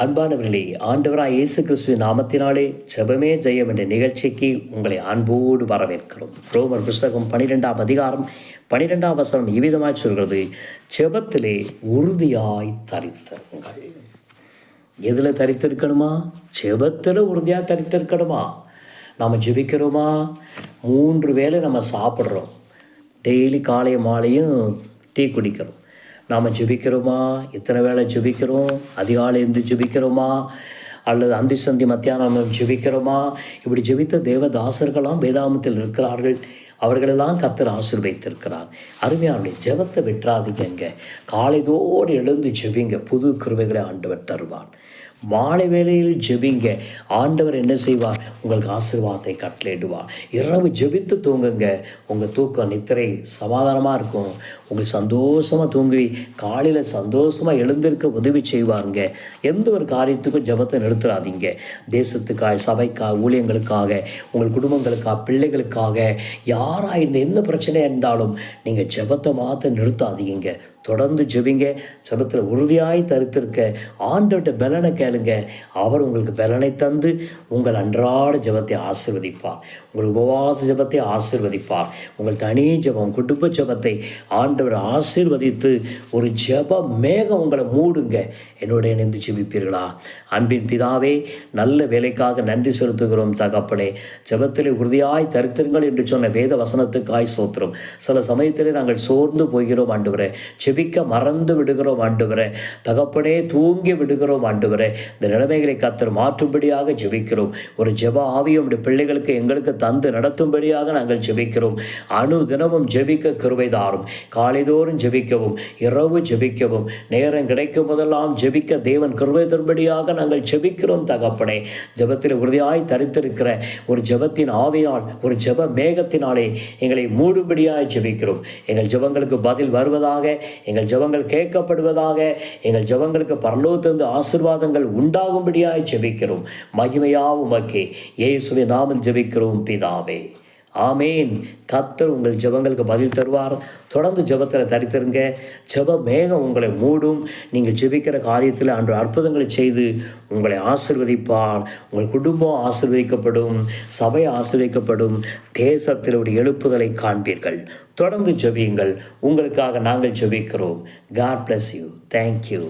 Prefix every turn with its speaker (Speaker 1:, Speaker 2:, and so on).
Speaker 1: அன்பானவர்களே, ஆண்டவராய் இயேசு கிறிஸ்துவின் நாமத்தினாலே ஜெபமே ஜெயம் என்ற நிகழ்ச்சிக்கு உங்களை அன்போடு வரவேற்கிறோம். ரோமர் புஸ்தகம் 12ஆம் அதிகாரம் 12ஆம் வசனம் இவ்விதமாய் சொல்கிறது, ஜெபத்திலே உறுதியாய் தரித்திருங்கள். எதில் தரித்திருக்கணுமா? ஜெபத்தில் உறுதியாக தரித்திருக்கணுமா? நம்ம ஜெபிக்கிறோமா? 3 வேளை நம்ம சாப்பிட்றோம். டெய்லி காலை மாலையும் டீ குடிக்கிறோம். நாம் ஜெபிக்கிறோமா? எத்தனை வேளை ஜெபிக்கிறோம்? அதிகாலை இருந்து ஜெபிக்கிறோமா? அல்லது அந்தி சந்தி மத்தியானம் ஜெபிக்கிறோமா? இப்படி ஜெபித்த தேவதாசர்களாம் வேதாமத்தில் இருக்கிறார்கள். அவர்களெல்லாம் கர்த்தர் ஆசீர்வதித்திருக்கிறார். அருமையான ஜெபத்தை விட்டுறாதீங்க. காலைதோடு எழுந்து ஜெபிங்க. புது கிருபைகளை ஆண்டவர் தருவார். மாலை வேளையில் ஜெபிங்க. ஆண்டவர் என்ன செய்வார்? உங்களுக்கு ஆசீர்வாதத்தை கட்டளையிடுவார். இரவு ஜெபித்து தூங்குங்க. உங்கள் தூக்கம் நித்திரை சமாதானமாக இருக்கும். உங்களுக்கு சந்தோஷமாக தூங்கி காலையில் சந்தோஷமாக எழுந்திருக்க உதவி செய்வாருங்க. எந்த ஒரு காரியத்துக்கும் ஜெபத்தை நிறுத்துறாதீங்க. தேசத்துக்காக, சபைக்காக, ஊழியங்களுக்காக, உங்கள் குடும்பங்களுக்காக, பிள்ளைகளுக்காக, யாராக என்ன பிரச்சனையாக இருந்தாலும் நீங்கள் ஜெபத்தை மாற்ற நிறுத்தாதீங்க. தொடர்ந்து ஜெபிங்க. ஜெபத்தில் உறுதியாய் தரித்திருக்க ஆண்டவர்கிட்ட பலனை கேளுங்க. அவர் உங்களுக்கு பலனை தந்து உங்கள் அன்றாட ஜெபத்தை ஆசீர்வதிப்பார். உங்கள் உபவாச ஜெபத்தை ஆசீர்வதிப்பார். உங்கள் தனி ஜெபம், குடும்ப ஜெபத்தை ஆண்டவர் ஆசீர்வதித்து ஒரு ஜெப மேகம் உங்களை மூடுங்க. என்னோட இணைந்து ஜெபிப்பீர்களா? அன்பின் பிதாவே, நல்ல வேலைக்காக நன்றி செலுத்துகிறோம் தகப்பனே. ஜெபத்திலே உறுதியாய் தரித்திருங்கள் என்று சொன்ன வேத வசனத்துக்காய் சோத்திரம். சில சமயத்திலே நாங்கள் சோர்ந்து போகிறோம் ஆண்டவரே. ஜெபிக்க மறந்து விடுகிறோம் ஆண்டவரே. தகப்பனே, தூங்கி விடுகிறோம் ஆண்டவரே. இந்த நிலைமைகளை கர்த்தர் மாற்றும்படியாக ஜெபிக்கிறோம். ஒரு ஜெப ஆவியும் பிள்ளைகளுக்கு எங்களுக்கு தந்து நடத்தும்படியாக நாங்கள் ஜெபிக்கிறோம். தினமும் ஜெபிக்க கிருபை தாரும். காலைதோறும் ஜெபிக்கவும், இரவு ஜெபிக்கவும், நேரம் கிடைக்கும் போதெல்லாம் ஜெபிக்க தேவன் கிருபை தரும்படியாக நாங்கள் ஜெபிக்கிறோம் தகப்பனே. ஜெபத்தில் உறுதியாய் தரித்திருக்கிற ஒரு ஜெபத்தின் ஆவியால், ஒரு ஜெப மேகத்தினாலே எங்களை மூடும்படியாய் ஜெபிக்கிறோம். எங்கள் ஜெபங்களுக்கு பதில் வருவதாக, எங்கள் ஜெபங்கள் கேட்கப்படுவதாக, எங்கள் ஜெபங்களுக்கு பரலோகத்திலிருந்து ஆசீர்வாதங்கள் உண்டாகும்படியாய் ஜெபிக்கிறோம். மகிமையாக உமக்கே இயேசுவின் நாமத்தில் ஜெபிக்கிறோம் பிதாவே, ஆமேன். கர்த்தர் உங்கள் ஜெபங்களுக்கு பதில் தருவார். தொடர்ந்து ஜெபத்தில் தரித்திருங்க. ஜெப மேகம் உங்களை மூடும். நீங்கள் ஜெபிக்கிற காரியத்தில் அன்று அற்புதங்களை செய்து உங்களை ஆசீர்வதிப்பார். உங்கள் குடும்பம் ஆசீர்வதிக்கப்படும், சபை ஆசீர்வதிக்கப்படும். தேசத்தில் ஒரு எழுப்புதலை காண்பீர்கள். தொடர்ந்து ஜெபியுங்கள். உங்களுக்காக நாங்கள் ஜெபிக்கிறோம். God bless you. Thank you.